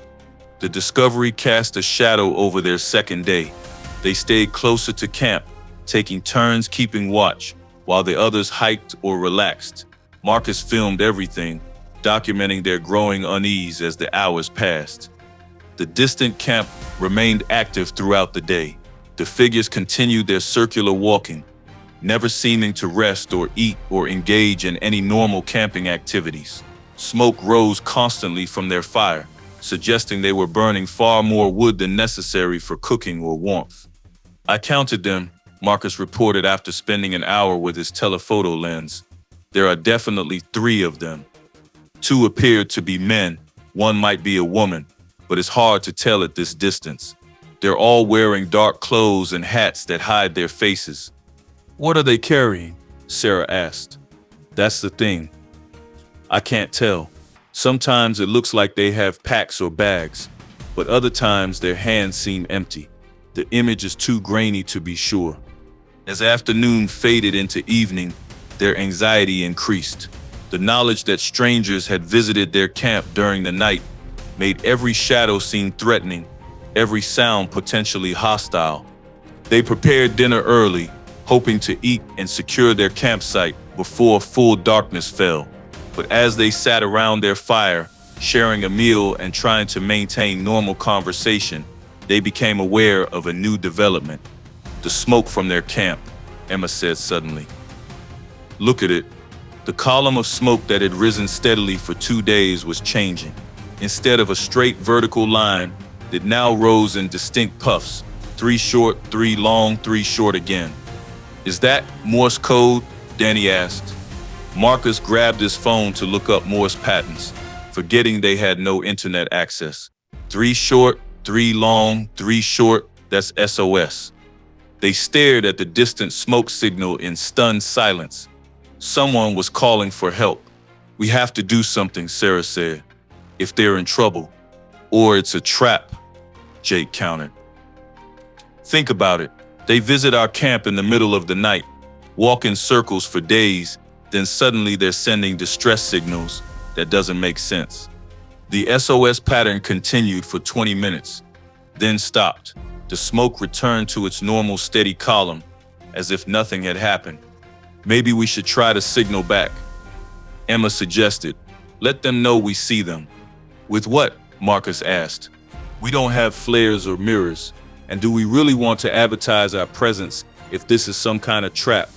The discovery cast a shadow over their second day. They stayed closer to camp, taking turns keeping watch, while the others hiked or relaxed. Marcus filmed everything, documenting their growing unease as the hours passed. The distant camp remained active throughout the day. The figures continued their circular walking, never seeming to rest or eat or engage in any normal camping activities. Smoke rose constantly from their fire, suggesting they were burning far more wood than necessary for cooking or warmth. I counted them, Marcus reported after spending an hour with his telephoto lens. There are definitely 3 of them. 2 appeared to be men, 1 might be a woman, but it's hard to tell at this distance. They're all wearing dark clothes and hats that hide their faces. What are they carrying? Sarah asked. That's the thing. I can't tell. Sometimes it looks like they have packs or bags, but other times their hands seem empty. The image is too grainy to be sure. As afternoon faded into evening, their anxiety increased. The knowledge that strangers had visited their camp during the night made every shadow seem threatening, every sound potentially hostile. They prepared dinner early, hoping to eat and secure their campsite before full darkness fell. But as they sat around their fire, sharing a meal and trying to maintain normal conversation, they became aware of a new development. The smoke from their camp, Emma said suddenly. Look at it. The column of smoke that had risen steadily for 2 days was changing. Instead of a straight vertical line, it now rose in distinct puffs, 3 short, 3 long, 3 short again. Is that Morse code? Danny asked. Marcus grabbed his phone to look up Morse patterns, forgetting they had no internet access. 3 short, 3 long, 3 short, that's SOS. They stared at the distant smoke signal in stunned silence. Someone was calling for help. We have to do something, Sarah said. If they're in trouble. Or it's a trap, Jake countered. Think about it. They visit our camp in the middle of the night, walk in circles for days, then suddenly they're sending distress signals. That doesn't make sense. The SOS pattern continued for 20 minutes, then stopped. The smoke returned to its normal steady column, as if nothing had happened. Maybe we should try to signal back, Emma suggested. Let them know we see them. With what? Marcus asked. We don't have flares or mirrors, and do we really want to advertise our presence if this is some kind of trap?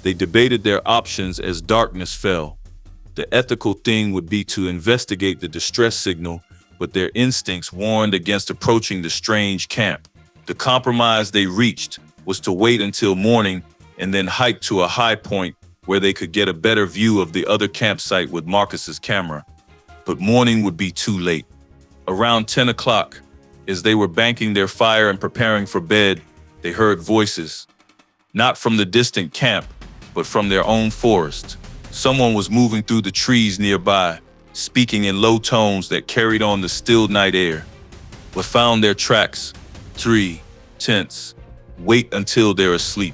They debated their options as darkness fell. The ethical thing would be to investigate the distress signal, but their instincts warned against approaching the strange camp. The compromise they reached was to wait until morning and then hike to a high point where they could get a better view of the other campsite with Marcus's camera. But morning would be too late. Around 10 o'clock, as they were banking their fire and preparing for bed, they heard voices. Not from the distant camp, but from their own forest. Someone was moving through the trees nearby, speaking in low tones that carried on the still night air. We found their tracks. 3 tents. Wait until they're asleep.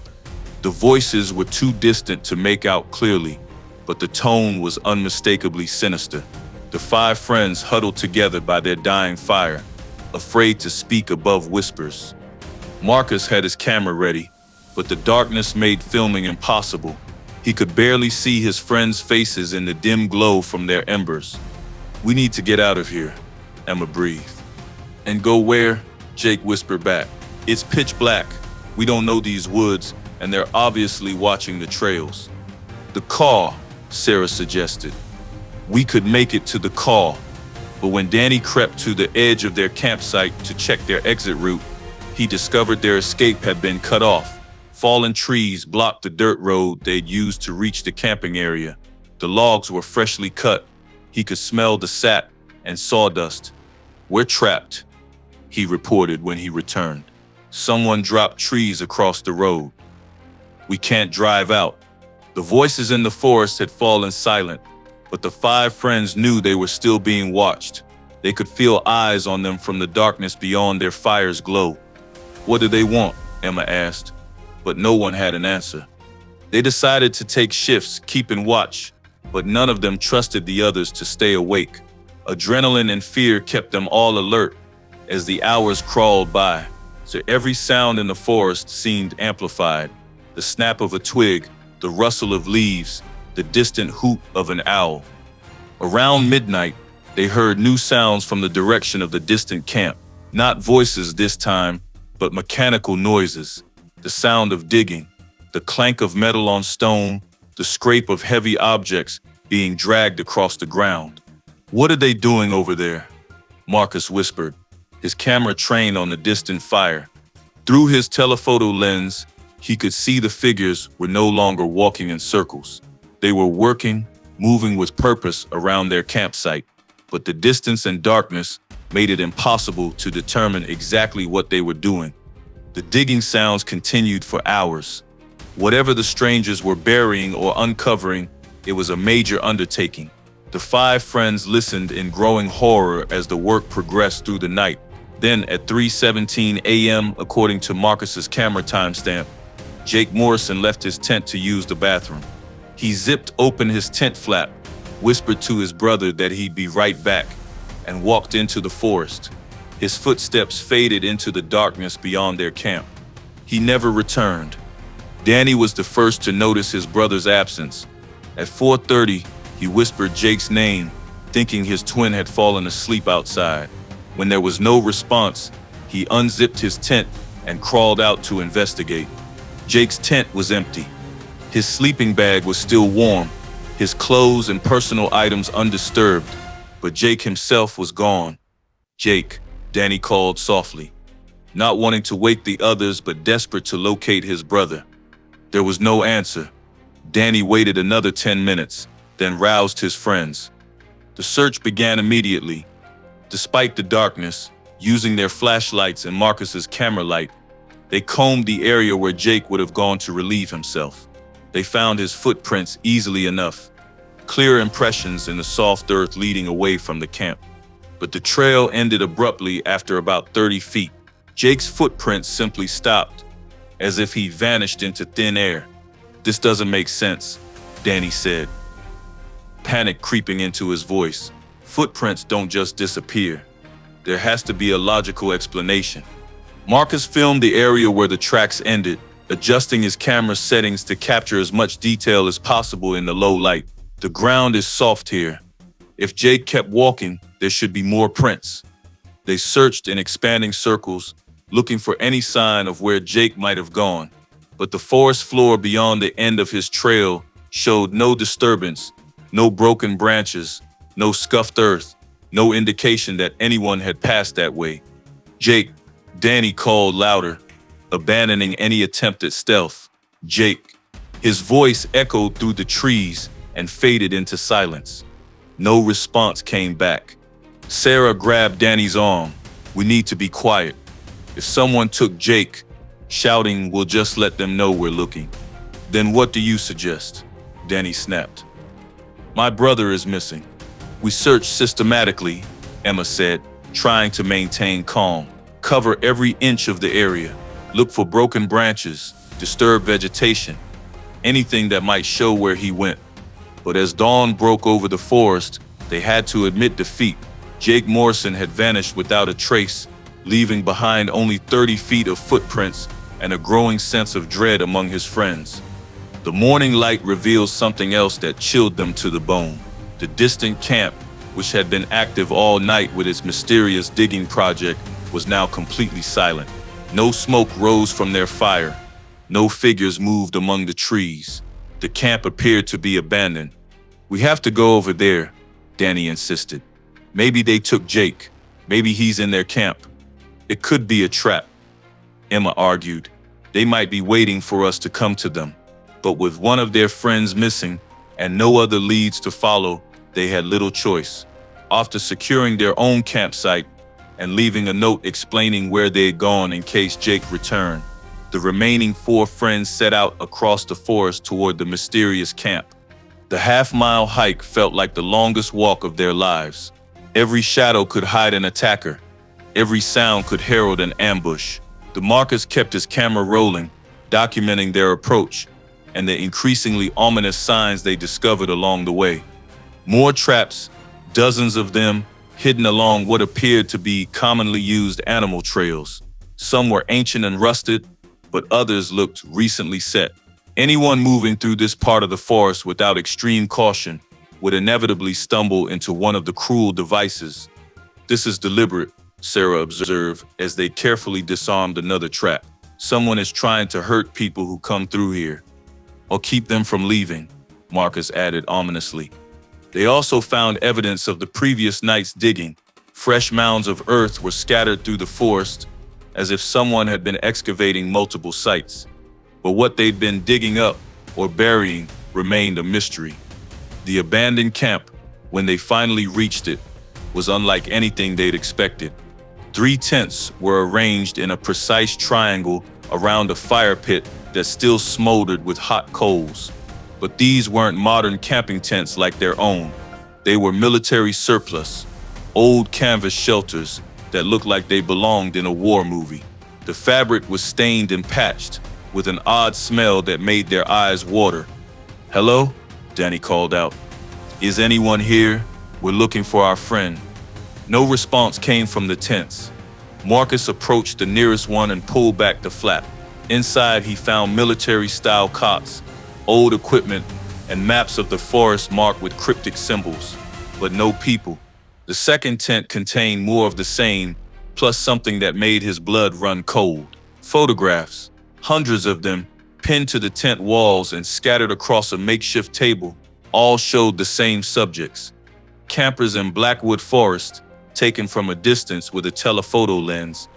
The voices were too distant to make out clearly, but the tone was unmistakably sinister. The 5 friends huddled together by their dying fire, afraid to speak above whispers. Marcus had his camera ready, but the darkness made filming impossible. He could barely see his friends' faces in the dim glow from their embers. We need to get out of here, Emma breathed. And go where? Jake whispered back. It's pitch black. We don't know these woods, and they're obviously watching the trails. The car, Sarah suggested. We could make it to the car. But when Danny crept to the edge of their campsite to check their exit route, he discovered their escape had been cut off. Fallen trees blocked the dirt road they'd used to reach the camping area. The logs were freshly cut. He could smell the sap and sawdust. "We're trapped," he reported when he returned. "Someone dropped trees across the road. We can't drive out." The voices in the forest had fallen silent, but the 5 friends knew they were still being watched. They could feel eyes on them from the darkness beyond their fire's glow. "What do they want?" Emma asked, but no one had an answer. They decided to take shifts, keeping watch, but none of them trusted the others to stay awake. Adrenaline and fear kept them all alert as the hours crawled by. So every sound in the forest seemed amplified. The snap of a twig, the rustle of leaves, the distant hoot of an owl. Around midnight, they heard new sounds from the direction of the distant camp. Not voices this time, but mechanical noises. The sound of digging, the clank of metal on stone, the scrape of heavy objects being dragged across the ground. "What are they doing over there?" Marcus whispered, his camera trained on the distant fire. Through his telephoto lens, he could see the figures were no longer walking in circles. They were working, moving with purpose around their campsite, but the distance and darkness made it impossible to determine exactly what they were doing. The digging sounds continued for hours. Whatever the strangers were burying or uncovering, it was a major undertaking. The 5 friends listened in growing horror as the work progressed through the night. Then at 3:17 a.m., according to Marcus's camera timestamp, Jake Morrison left his tent to use the bathroom. He zipped open his tent flap, whispered to his brother that he'd be right back, and walked into the forest. His footsteps faded into the darkness beyond their camp. He never returned. Danny was the first to notice his brother's absence. At 4:30, he whispered Jake's name, thinking his twin had fallen asleep outside. When there was no response, he unzipped his tent and crawled out to investigate. Jake's tent was empty. His sleeping bag was still warm, his clothes and personal items undisturbed, but Jake himself was gone. "Jake," Danny called softly, not wanting to wake the others but desperate to locate his brother. There was no answer. Danny waited another 10 minutes, then roused his friends. The search began immediately. Despite the darkness, using their flashlights and Marcus's camera light, they combed the area where Jake would have gone to relieve himself. They found his footprints easily enough, clear impressions in the soft earth leading away from the camp. But the trail ended abruptly after about 30 feet. Jake's footprints simply stopped, as if he vanished into thin air. "This doesn't make sense," Danny said, panic creeping into his voice. "Footprints don't just disappear. There has to be a logical explanation." Marcus filmed the area where the tracks ended, adjusting his camera settings to capture as much detail as possible in the low light. "The ground is soft here. If Jake kept walking, there should be more prints." They searched in expanding circles, looking for any sign of where Jake might have gone. But the forest floor beyond the end of his trail showed no disturbance, no broken branches, no scuffed earth, no indication that anyone had passed that way. "Jake," Danny called louder, abandoning any attempt at stealth. "Jake." His voice echoed through the trees and faded into silence. No response came back. Sarah grabbed Danny's arm. "We need to be quiet. If someone took Jake, shouting will just let them know we're looking." "Then what do you suggest?" Danny snapped. "My brother is missing. We searched systematically," Emma said, trying to maintain calm. "Cover every inch of the area. Look for broken branches, disturbed vegetation, anything that might show where he went." But as dawn broke over the forest, they had to admit defeat. Jake Morrison had vanished without a trace, leaving behind only 30 feet of footprints and a growing sense of dread among his friends. The morning light revealed something else that chilled them to the bone. The distant camp, which had been active all night with its mysterious digging project, was now completely silent. No smoke rose from their fire. No figures moved among the trees. The camp appeared to be abandoned. "We have to go over there," Danny insisted. "Maybe they took Jake. Maybe he's in their camp." "It could be a trap," Emma argued. "They might be waiting for us to come to them." But with one of their friends missing and no other leads to follow, they had little choice. After securing their own campsite and leaving a note explaining where they had gone in case Jake returned, the remaining 4 friends set out across the forest toward the mysterious camp. The half-mile hike felt like the longest walk of their lives. Every shadow could hide an attacker. Every sound could herald an ambush. DeMarcus kept his camera rolling, documenting their approach and the increasingly ominous signs they discovered along the way. More traps, dozens of them, hidden along what appeared to be commonly used animal trails. Some were ancient and rusted, but others looked recently set. Anyone moving through this part of the forest without extreme caution would inevitably stumble into one of the cruel devices. "This is deliberate," Sarah observed as they carefully disarmed another trap. "Someone is trying to hurt people who come through here. Or keep them from leaving," Marcus added ominously. They also found evidence of the previous night's digging. Fresh mounds of earth were scattered through the forest, as if someone had been excavating multiple sites. But what they'd been digging up or burying remained a mystery. The abandoned camp, when they finally reached it, was unlike anything they'd expected. 3 tents were arranged in a precise triangle around a fire pit that still smoldered with hot coals. But these weren't modern camping tents like their own. They were military surplus, old canvas shelters that looked like they belonged in a war movie. The fabric was stained and patched, with an odd smell that made their eyes water. "Hello?" Danny called out. "Is anyone here? We're looking for our friend." No response came from the tents. Marcus approached the nearest one and pulled back the flap. Inside, he found military-style cots, old equipment, and maps of the forest marked with cryptic symbols, but no people. The second tent contained more of the same, plus something that made his blood run cold. Photographs, hundreds of them, pinned to the tent walls and scattered across a makeshift table, all showed the same subjects. Campers in Blackwood Forest, taken from a distance with a telephoto lens.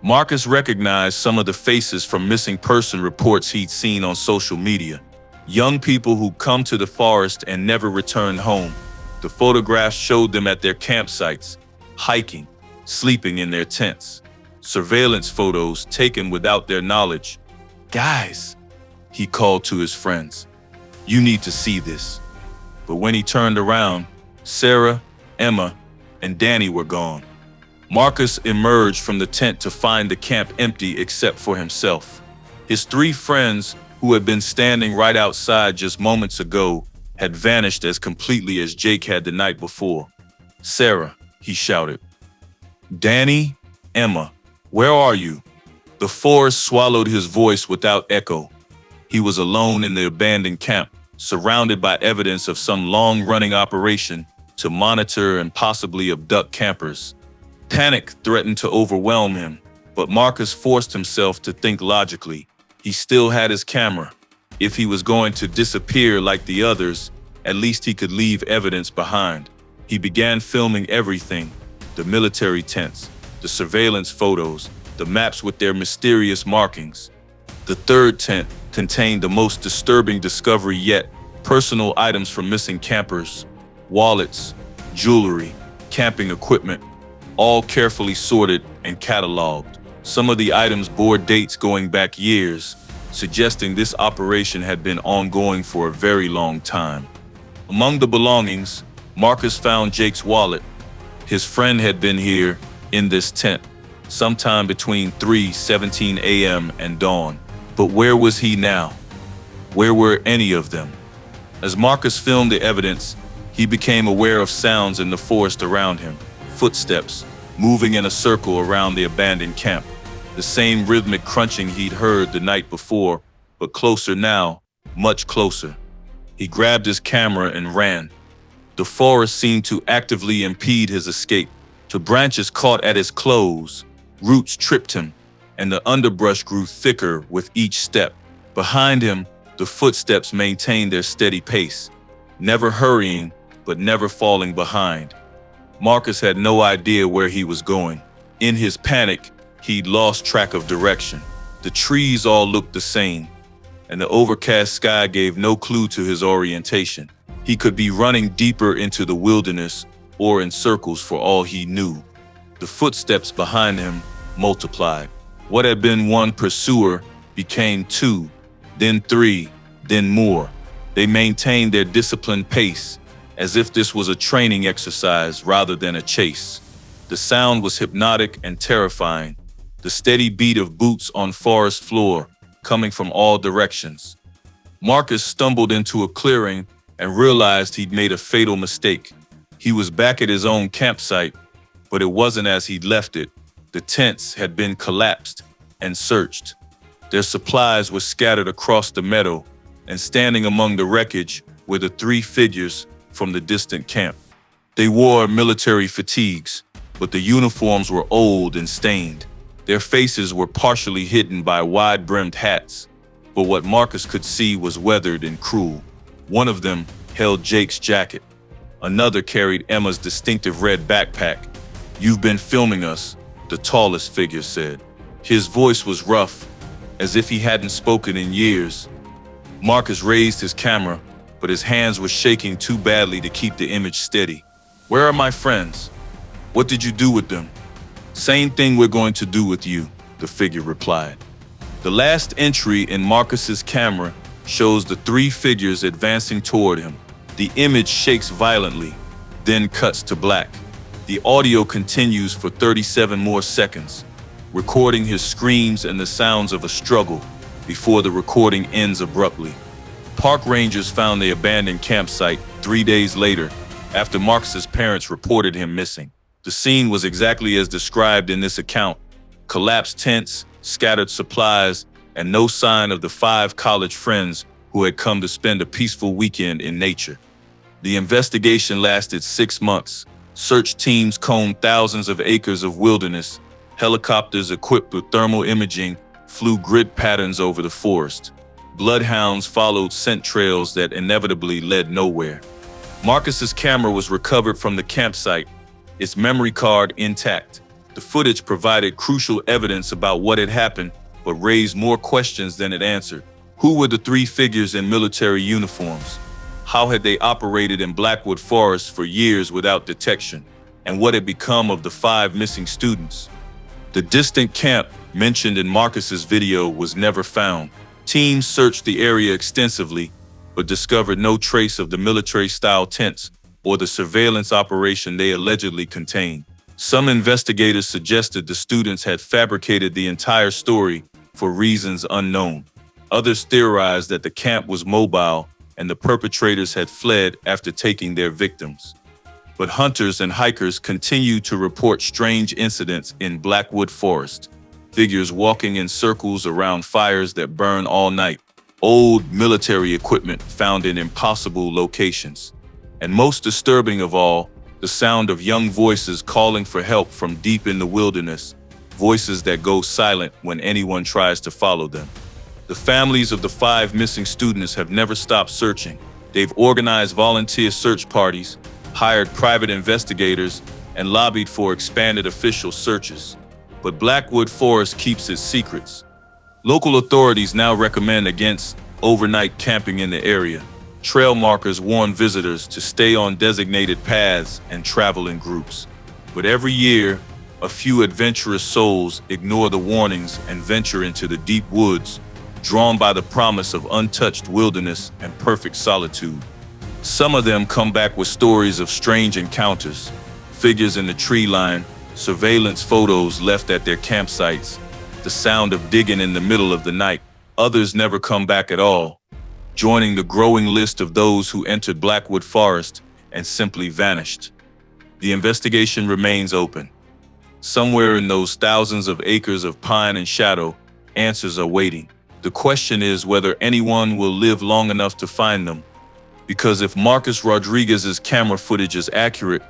Marcus recognized some of the faces from missing person reports he'd seen on social media. Young people who come to the forest and never returned home. The photographs showed them at their campsites, hiking, sleeping in their tents. Surveillance photos taken without their knowledge. "Guys," he called to his friends, "you need to see this." But when he turned around, Sarah, Emma, and Danny were gone. Marcus emerged from the tent to find the camp empty except for himself. His 3 friends, who had been standing right outside just moments ago, had vanished as completely as Jake had the night before. "Sarah," he shouted. "Danny, Emma, where are you?" The forest swallowed his voice without echo. He was alone in the abandoned camp, surrounded by evidence of some long-running operation to monitor and possibly abduct campers. Panic threatened to overwhelm him, but Marcus forced himself to think logically. He still had his camera. If he was going to disappear like the others, at least he could leave evidence behind. He began filming everything: the military tents, the surveillance photos, the maps with their mysterious markings. The 3rd tent contained the most disturbing discovery yet: personal items from missing campers, wallets, jewelry, camping equipment, all carefully sorted and cataloged. Some of the items bore dates going back years, suggesting this operation had been ongoing for a very long time. Among the belongings, Marcus found Jake's wallet. His friend had been here, in this tent, sometime between 3:17 a.m. and dawn. But where was he now? Where were any of them? As Marcus filmed the evidence, he became aware of sounds in the forest around him. Footsteps, moving in a circle around the abandoned camp. The same rhythmic crunching he'd heard the night before, but closer now, much closer. He grabbed his camera and ran. The forest seemed to actively impede his escape. The branches caught at his clothes, roots tripped him, and the underbrush grew thicker with each step. Behind him, The footsteps maintained their steady pace, never hurrying, but never falling behind. Marcus had no idea where he was going. In his panic, he'd lost track of direction. The trees all looked the same, and the overcast sky gave no clue to his orientation. He could be running deeper into the wilderness or in circles for all he knew. The footsteps behind him multiplied. What had been one pursuer became two, then three, then more. They maintained their disciplined pace, as if this was a training exercise rather than a chase. The sound was hypnotic and terrifying, the steady beat of boots on forest floor coming from all directions. Marcus stumbled into a clearing and realized he'd made a fatal mistake. He was back at his own campsite, but it wasn't as he'd left it. The tents had been collapsed and searched. Their supplies were scattered across the meadow, and standing among the wreckage were the three figures from the distant camp. They wore military fatigues, but the uniforms were old and stained. Their faces were partially hidden by wide-brimmed hats, but what Marcus could see was weathered and cruel. One of them held Jake's jacket. Another carried Emma's distinctive red backpack. "You've been filming us," the tallest figure said. His voice was rough, as if he hadn't spoken in years. Marcus raised his camera, but his hands were shaking too badly to keep the image steady. "Where are my friends? What did you do with them?" "Same thing we're going to do with you," the figure replied. The last entry in Marcus's camera shows the three figures advancing toward him. The image shakes violently, then cuts to black. The audio continues for 37 more seconds, recording his screams and the sounds of a struggle before the recording ends abruptly. Park rangers found the abandoned campsite 3 days later, after Marcus's parents reported him missing. The scene was exactly as described in this account: collapsed tents, scattered supplies, and no sign of the 5 college friends who had come to spend a peaceful weekend in nature. The investigation lasted 6 months. Search teams combed thousands of acres of wilderness. Helicopters equipped with thermal imaging flew grid patterns over the forest. Bloodhounds followed scent trails that inevitably led nowhere. Marcus's camera was recovered from the campsite, its memory card intact. The footage provided crucial evidence about what had happened, but raised more questions than it answered. Who were the three figures in military uniforms? How had they operated in Blackwood Forest for years without detection? And what had become of the 5 missing students? The distant camp mentioned in Marcus's video was never found. Teams searched the area extensively, but discovered no trace of the military-style tents or the surveillance operation they allegedly contained. Some investigators suggested the students had fabricated the entire story for reasons unknown. Others theorized that the camp was mobile and the perpetrators had fled after taking their victims. But hunters and hikers continued to report strange incidents in Blackwood Forest. Figures walking in circles around fires that burn all night. Old military equipment found in impossible locations. And most disturbing of all, the sound of young voices calling for help from deep in the wilderness, voices that go silent when anyone tries to follow them. The families of the 5 missing students have never stopped searching. They've organized volunteer search parties, hired private investigators, and lobbied for expanded official searches. But Blackwood Forest keeps its secrets. Local authorities now recommend against overnight camping in the area. Trail markers warn visitors to stay on designated paths and travel in groups. But every year, a few adventurous souls ignore the warnings and venture into the deep woods, drawn by the promise of untouched wilderness and perfect solitude. Some of them come back with stories of strange encounters, figures in the tree line, surveillance photos left at their campsites, the sound of digging in the middle of the night. Others never come back at all, joining the growing list of those who entered Blackwood Forest and simply vanished. The investigation remains open. Somewhere in those thousands of acres of pine and shadow, answers are waiting. The question is whether anyone will live long enough to find them. Because if Marcus Rodriguez's camera footage is accurate,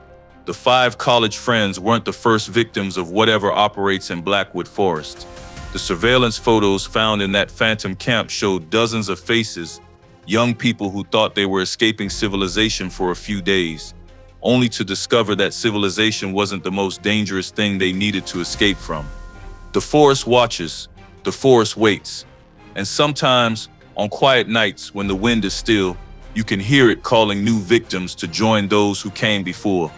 the 5 college friends weren't the first victims of whatever operates in Blackwood Forest. The surveillance photos found in that phantom camp showed dozens of faces, young people who thought they were escaping civilization for a few days, only to discover that civilization wasn't the most dangerous thing they needed to escape from. The forest watches, the forest waits, and sometimes, on quiet nights when the wind is still, you can hear it calling new victims to join those who came before.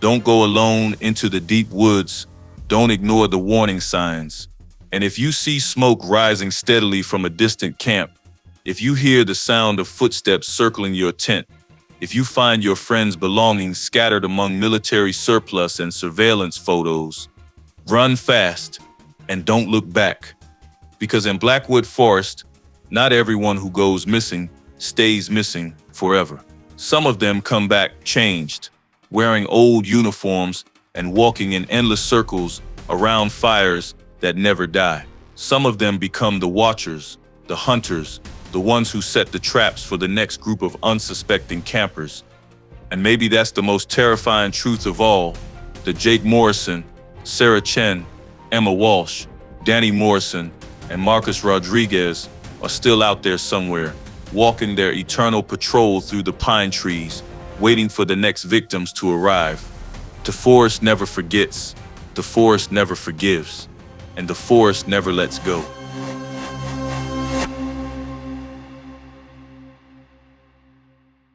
Don't go alone into the deep woods. Don't ignore the warning signs. And if you see smoke rising steadily from a distant camp, if you hear the sound of footsteps circling your tent, if you find your friends' belongings scattered among military surplus and surveillance photos, run fast and don't look back. Because in Blackwood Forest, not everyone who goes missing stays missing forever. Some of them come back changed, wearing old uniforms and walking in endless circles around fires that never die. Some of them become the watchers, the hunters, the ones who set the traps for the next group of unsuspecting campers. And maybe that's the most terrifying truth of all, that Jake Morrison, Sarah Chen, Emma Walsh, Danny Morrison, and Marcus Rodriguez are still out there somewhere, walking their eternal patrol through the pine trees, waiting for the next victims to arrive. The forest never forgets, the forest never forgives, and the forest never lets go.